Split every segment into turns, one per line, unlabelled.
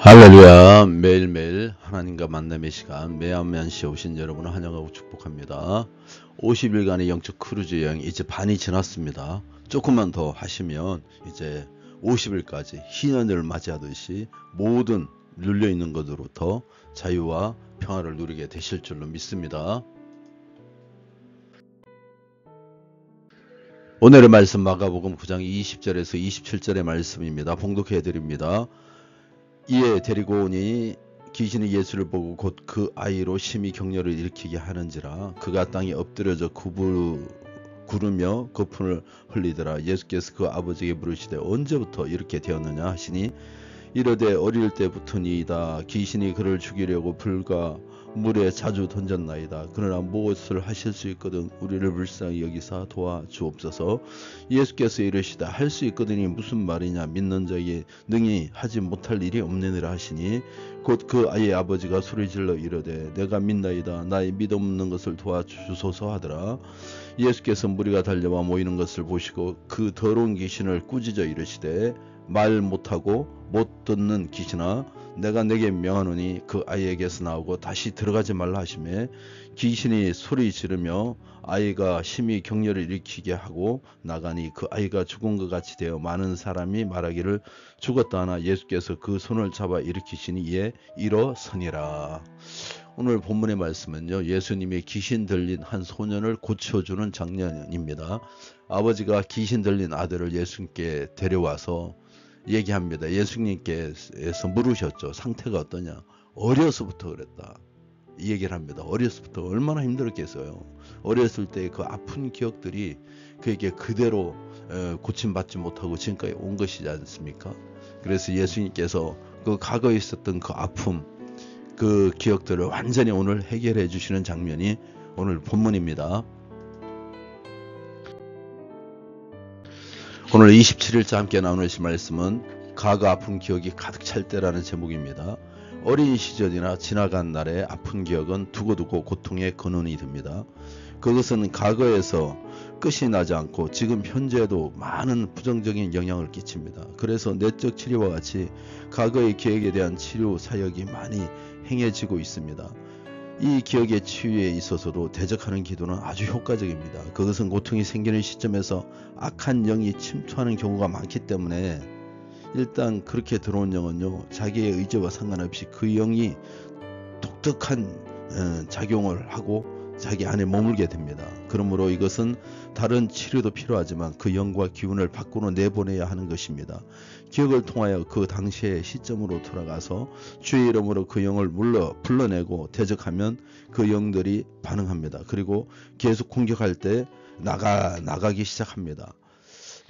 할렐루야. 매일매일 하나님과 만남의 시간 매한면시에 오신 여러분을 환영하고 축복합니다. 50일간의 영적 크루즈 여행 이제 반이 지났습니다. 조금만 더 하시면 이제 50일까지 희년을 맞이하듯이 모든 눌려있는 것으로부터 자유와 평화를 누리게 되실 줄로 믿습니다. 오늘의 말씀 마가복음 9장 20절에서 27절의 말씀입니다. 봉독해 드립니다. 이에 데리고 오니 귀신이 예수를 보고 곧 그 아이로 심히 격려를 일으키게 하는지라 그가 땅에 엎드려져 구르며 거품을 흘리더라. 예수께서 그 아버지에게 물으시되 언제부터 이렇게 되었느냐 하시니 이르되 어릴 때부터니이다. 귀신이 그를 죽이려고 불과 물에 자주 던졌나이다. 그러나 무엇을 하실 수 있거든 우리를 불쌍히 여기사 도와주옵소서. 예수께서 이르시되 할 수 있거든이 무슨 말이냐 믿는 자에게 능히 하지 못할 일이 없느니라 하시니 곧 그 아이의 아버지가 소리질러 이르되 내가 믿나이다. 나의 믿음 없는 것을 도와주소서 하더라. 예수께서 무리가 달려와 모이는 것을 보시고 그 더러운 귀신을 꾸짖어 이르시되 말 못하고 못 듣는 귀신아 내가 내게 명하노니 그 아이에게서 나오고 다시 들어가지 말라 하시매 귀신이 소리 지르며 아이가 심히 격려를 일으키게 하고 나가니 그 아이가 죽은 것 같이 되어 많은 사람이 말하기를 죽었다 하나 예수께서 그 손을 잡아 일으키시니 이에 일어서니라. 오늘 본문의 말씀은요, 예수님이 귀신 들린 한 소년을 고쳐주는 장면입니다. 아버지가 귀신 들린 아들을 예수님께 데려와서 얘기합니다. 예수님께서 물으셨죠. 상태가 어떠냐. 어려서부터 그랬다. 이 얘기를 합니다. 어렸을부터 얼마나 힘들었겠어요. 어렸을 때 그 아픈 기억들이 그에게 그대로 고침받지 못하고 지금까지 온 것이지 않습니까? 그래서 예수님께서 그 과거에 있었던 그 아픔, 그 기억들을 완전히 오늘 해결해 주시는 장면이 오늘 본문입니다. 오늘 27일째 함께 나누실 말씀은 과거 아픈 기억이 가득 찰 때라는 제목입니다. 어린 시절이나 지나간 날의 아픈 기억은 두고두고 고통의 근원이 됩니다. 그것은 과거에서 끝이 나지 않고 지금 현재에도 많은 부정적인 영향을 끼칩니다. 그래서 내적 치료와 같이 과거의 기억에 대한 치료 사역이 많이 행해지고 있습니다. 이 기억의 치유에 있어서도 대적하는 기도는 아주 효과적입니다. 그것은 고통이 생기는 시점에서 악한 영이 침투하는 경우가 많기 때문에 일단 그렇게 들어온 영은요, 자기의 의지와 상관없이 그 영이 독특한 작용을 하고 자기 안에 머물게 됩니다. 그러므로 이것은 다른 치료도 필요하지만 그 영과 기운을 밖으로 내보내야 하는 것입니다. 기억을 통하여 그 당시의 시점으로 돌아가서 주의 이름으로 그 영을 불러내고 대적하면 그 영들이 반응합니다. 그리고 계속 공격할 때 나가기 시작합니다.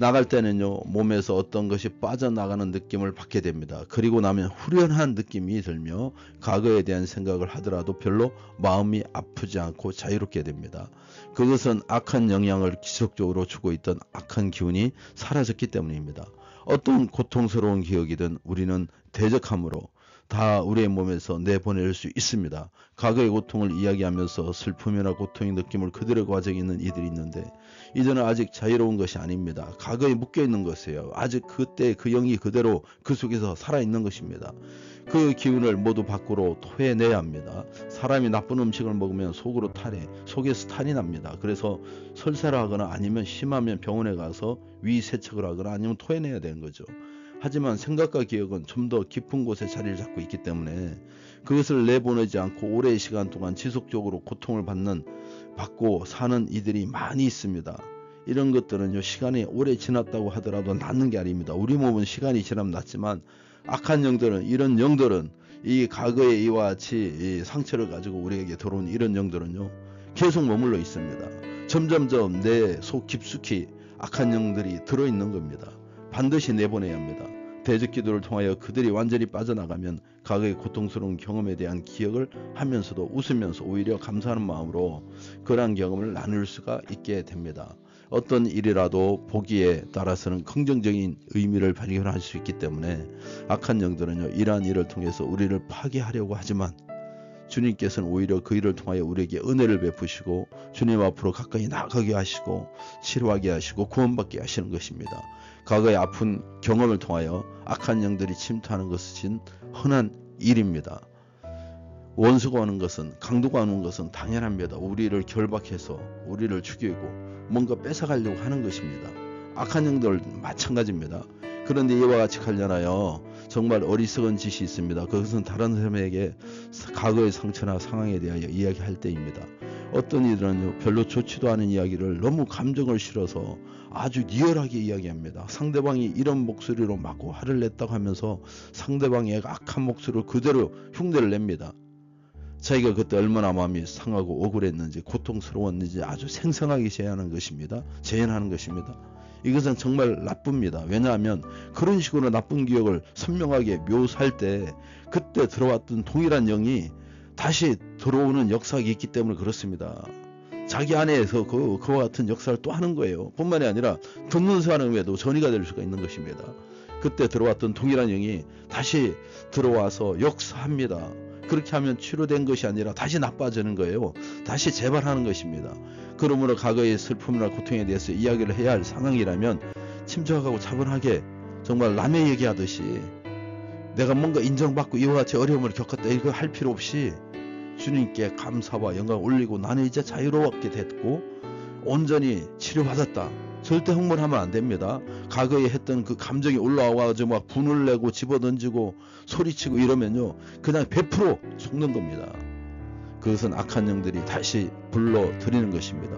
나갈 때는요, 몸에서 어떤 것이 빠져나가는 느낌을 받게 됩니다. 그리고 나면 후련한 느낌이 들며 과거에 대한 생각을 하더라도 별로 마음이 아프지 않고 자유롭게 됩니다. 그것은 악한 영향을 지속적으로 주고 있던 악한 기운이 사라졌기 때문입니다. 어떤 고통스러운 기억이든 우리는 대적함으로 다 우리의 몸에서 내보낼 수 있습니다. 과거의 고통을 이야기하면서 슬픔이나 고통의 느낌을 그대로 가지고 있는 이들이 있는데 이들은 아직 자유로운 것이 아닙니다. 과거에 묶여있는 것이에요. 아직 그때 그 영이 그대로 그 속에서 살아있는 것입니다. 그 기운을 모두 밖으로 토해내야 합니다. 사람이 나쁜 음식을 먹으면 속에서 탈이 납니다. 그래서 설사를 하거나 아니면 심하면 병원에 가서 위 세척을 하거나 아니면 토해내야 되는 거죠. 하지만 생각과 기억은 좀 더 깊은 곳에 자리를 잡고 있기 때문에 그것을 내보내지 않고 오랜 시간 동안 지속적으로 고통을 받고 사는 이들이 많이 있습니다. 이런 것들은요, 시간이 오래 지났다고 하더라도 낫는 게 아닙니다. 우리 몸은 시간이 지나면 낫지만 악한 영들은, 이런 영들은 이 과거의 이와 같이 이 상처를 가지고 우리에게 들어온 이런 영들은요, 계속 머물러 있습니다. 점점점 내 속 깊숙이 악한 영들이 들어있는 겁니다. 반드시 내보내야 합니다. 대적 기도를 통하여 그들이 완전히 빠져나가면 과거의 고통스러운 경험에 대한 기억을 하면서도 웃으면서 오히려 감사하는 마음으로 그러한 경험을 나눌 수가 있게 됩니다. 어떤 일이라도 보기에 따라서는 긍정적인 의미를 발견할 수 있기 때문에 악한 영들은요, 이러한 일을 통해서 우리를 파괴하려고 하지만 주님께서는 오히려 그 일을 통하여 우리에게 은혜를 베푸시고 주님 앞으로 가까이 나가게 하시고 치료하게 하시고 구원받게 하시는 것입니다. 과거의 아픈 경험을 통하여 악한 영들이 침투하는 것은 흔한 일입니다. 원수가 오는 것은, 강도가 오는 것은 당연합니다. 우리를 결박해서 우리를 죽이고 뭔가 뺏어가려고 하는 것입니다. 악한 영들 마찬가지입니다. 그런데 이와 같이 관련하여 정말 어리석은 짓이 있습니다. 그것은 다른 사람에게 과거의 상처나 상황에 대하여 이야기할 때입니다. 어떤 이들은 별로 좋지도 않은 이야기를 너무 감정을 실어서 아주 리얼하게 이야기합니다. 상대방이 이런 목소리로 맞고 화를 냈다고 하면서 상대방의 악한 목소리로 그대로 흉내를 냅니다. 자기가 그때 얼마나 마음이 상하고 억울했는지, 고통스러웠는지 아주 생생하게 재현하는 것입니다. 이것은 정말 나쁩니다. 왜냐하면 그런 식으로 나쁜 기억을 선명하게 묘사할 때 그때 들어왔던 동일한 영이 다시 들어오는 역사가 있기 때문에 그렇습니다. 자기 안에서 그와 같은 역사를 또 하는 거예요. 뿐만이 아니라 듣는 사람에도 전이가 될 수가 있는 것입니다. 그때 들어왔던 동일한 영이 다시 들어와서 역사합니다. 그렇게 하면 치료된 것이 아니라 다시 나빠지는 거예요. 다시 재발하는 것입니다. 그러므로 과거의 슬픔이나 고통에 대해서 이야기를 해야 할 상황이라면 침착하고 차분하게 정말 남의 얘기하듯이 내가 뭔가 인정받고 이와 같이 어려움을 겪었다 이거 할 필요 없이 주님께 감사와 영광을 올리고 나는 이제 자유롭게 됐고 온전히 치료받았다. 절대 흥분하면 안 됩니다. 과거에 했던 그 감정이 올라와가지고 막 분을 내고 집어던지고 소리치고 이러면요 그냥 100% 속는 겁니다. 그것은 악한 영들이 다시 불러들이는 것입니다.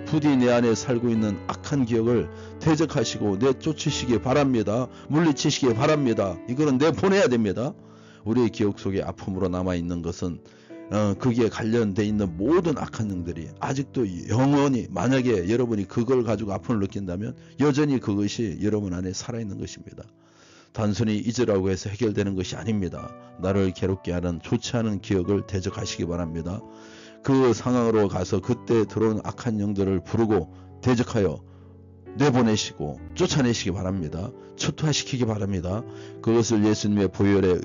부디 내 안에 살고 있는 악한 기억을 대적하시고 내쫓으시기 바랍니다. 물리치시기 바랍니다. 이거는 내보내야 됩니다. 우리의 기억 속에 아픔으로 남아있는 것은 거기에 관련되어 있는 모든 악한 영들이 아직도 영원히 만약에 여러분이 그걸 가지고 아픔을 느낀다면 여전히 그것이 여러분 안에 살아있는 것입니다. 단순히 잊으라고 해서 해결되는 것이 아닙니다. 나를 괴롭게 하는 좋지 않은 기억을 대적하시기 바랍니다. 그 상황으로 가서 그때 들어온 악한 영들을 부르고 대적하여 내보내시고 쫓아내시기 바랍니다. 초토화시키기 바랍니다. 그것을 예수님의 보혈에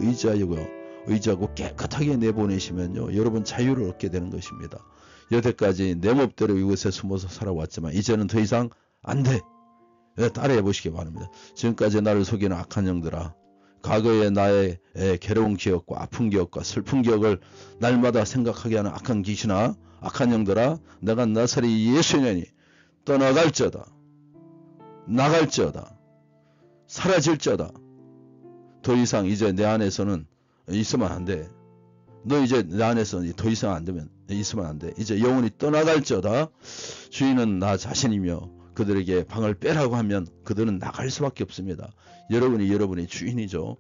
의지하고 깨끗하게 내보내시면요 여러분 자유를 얻게 되는 것입니다. 여태까지 내 멋대로 이곳에 숨어서 살아왔지만 이제는 더 이상 안 돼. 따라해 보시기 바랍니다. 지금까지 나를 속이는 악한 영들아, 과거의 나의 괴로운 기억과 아픈 기억과 슬픈 기억을 날마다 생각하게 하는 악한 귀신아, 악한 영들아, 내가 나사렛 예수님이 떠나갈지어다, 나갈지어다, 사라질지어다. 더 이상 이제 내 안에서는 있으면 안 돼. 너 이제 내 안에서 더 이상 안 되면 있으면 안 돼. 이제 영원히 떠나갈지어다. 주인은 나 자신이며 그들에게 방을 빼라고 하면 그들은 나갈 수밖에 없습니다. 여러분이 여러분의 주인이죠.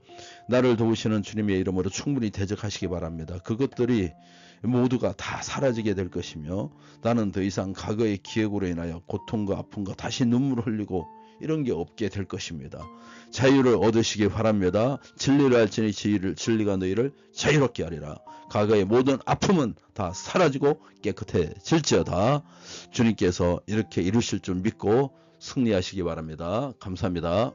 나를 도우시는 주님의 이름으로 충분히 대적하시기 바랍니다. 그것들이 모두가 다 사라지게 될 것이며 나는 더 이상 과거의 기억으로 인하여 고통과 아픔과 다시 눈물을 흘리고 이런 게 없게 될 것입니다. 자유를 얻으시기 바랍니다. 진리를 알지니 진리가 너희를 자유롭게 하리라. 과거의 모든 아픔은 다 사라지고 깨끗해질지어다. 주님께서 이렇게 이루실 줄 믿고 승리하시기 바랍니다. 감사합니다.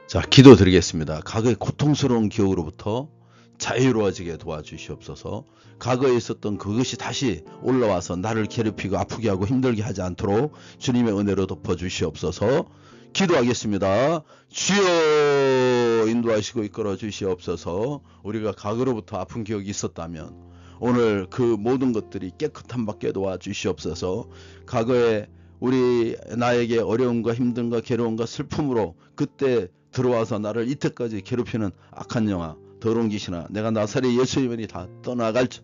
자, 기도드리겠습니다. 과거의 고통스러운 기억으로부터 자유로워지게 도와주시옵소서. 과거에 있었던 그것이 다시 올라와서 나를 괴롭히고 아프게 하고 힘들게 하지 않도록 주님의 은혜로 덮어주시옵소서. 기도하겠습니다. 주여 인도하시고 이끌어 주시옵소서. 우리가 과거로부터 아픈 기억이 있었다면 오늘 그 모든 것들이 깨끗한 받게 도와주시옵소서. 과거에 나에게 어려움과 힘듦과 괴로움과 슬픔으로 그때 들어와서 나를 이때까지 괴롭히는 악한 영아, 더러운 귀신아, 내가 나사렛 예수님이 다 떠나갈지.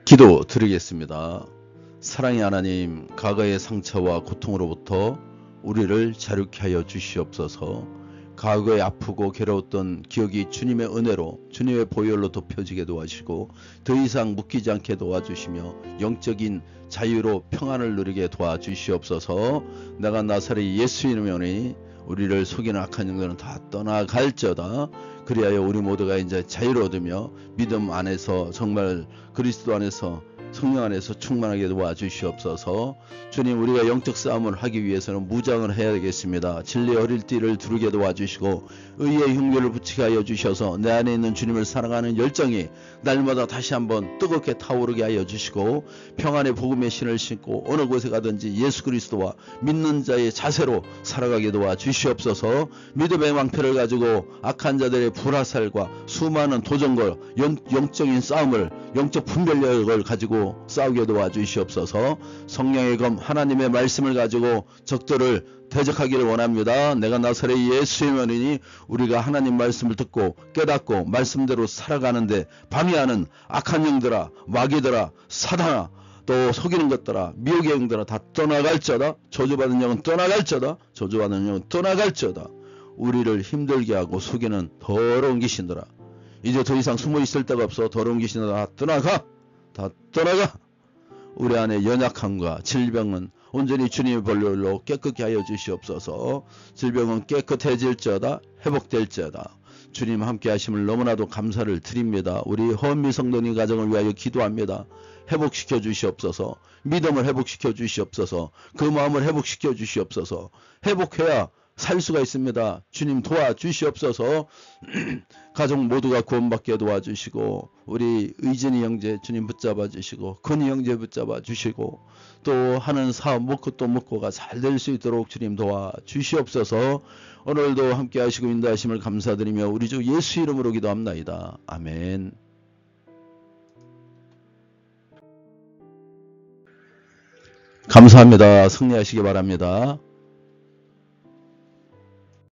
기도 드리겠습니다. 사랑의 하나님, 과거의 상처와 고통으로부터 우리를 자유케 하여 주시옵소서. 과거에 아프고 괴로웠던 기억이 주님의 은혜로 주님의 보혈로 덮여지게 도와주시고 더 이상 묶이지 않게 도와주시며 영적인 자유로 평안을 누리게 도와주시옵소서. 내가 나사렛 예수 이름으로 우리를 속이는 악한 영들은 다 떠나갈지어다. 그리하여 우리 모두가 이제 자유를 얻으며 믿음 안에서 정말 그리스도 안에서 성령 안에서 충만하게 도와주시옵소서. 주님, 우리가 영적 싸움을 하기 위해서는 무장을 해야 되겠습니다. 진리의 허리띠를 두르게 도와주시고 의의 흉배를 붙이게 하여 주셔서 내 안에 있는 주님을 사랑하는 열정이 날마다 다시 한번 뜨겁게 타오르게 하여 주시고 평안의 복음의 신을 신고 어느 곳에 가든지 예수 그리스도와 믿는 자의 자세로 살아가게 도와주시옵소서. 믿음의 방패를 가지고 악한 자들의 불화살과 수많은 도전과 영적인 싸움을, 영적 분별력을 가지고 싸우게 도와주시옵소서. 성령의 검 하나님의 말씀을 가지고 적들을 대적하기를 원합니다. 내가 나사렛 예수의 면이니 우리가 하나님 말씀을 듣고 깨닫고 말씀대로 살아가는데 방해하는 악한 영들아, 마귀들아, 사단아, 또 속이는 것들아, 미혹의 영들아 다 떠나갈지어다. 저주받은 영은 떠나갈지어다. 저주받은 영은 떠나갈지어다. 우리를 힘들게 하고 속이는 더러운 귀신들아, 이제 더 이상 숨어 있을 데가 없어. 더러운 귀신들아 다 떠나가. 다 떠나가. 우리 안에 연약함과 질병은 온전히 주님의 벌로 깨끗게 하여 주시옵소서. 질병은 깨끗해질지어다. 회복될지어다. 주님 함께 하심을 너무나도 감사를 드립니다. 우리 허은미 성도님 가정을 위하여 기도합니다. 회복시켜 주시옵소서. 믿음을 회복시켜 주시옵소서. 그 마음을 회복시켜 주시옵소서. 회복해야 살 수가 있습니다. 주님 도와주시옵소서. 가족 모두가 구원받게 도와주시고 우리 의진이 형제 주님 붙잡아 주시고 건희 형제 붙잡아 주시고 또 하는 사업 먹고 또 먹고가 잘 될 수 있도록 주님 도와주시옵소서. 오늘도 함께 하시고 인도하심을 감사드리며 우리 주 예수 이름으로 기도합나이다. 아멘. 감사합니다. 승리하시기 바랍니다.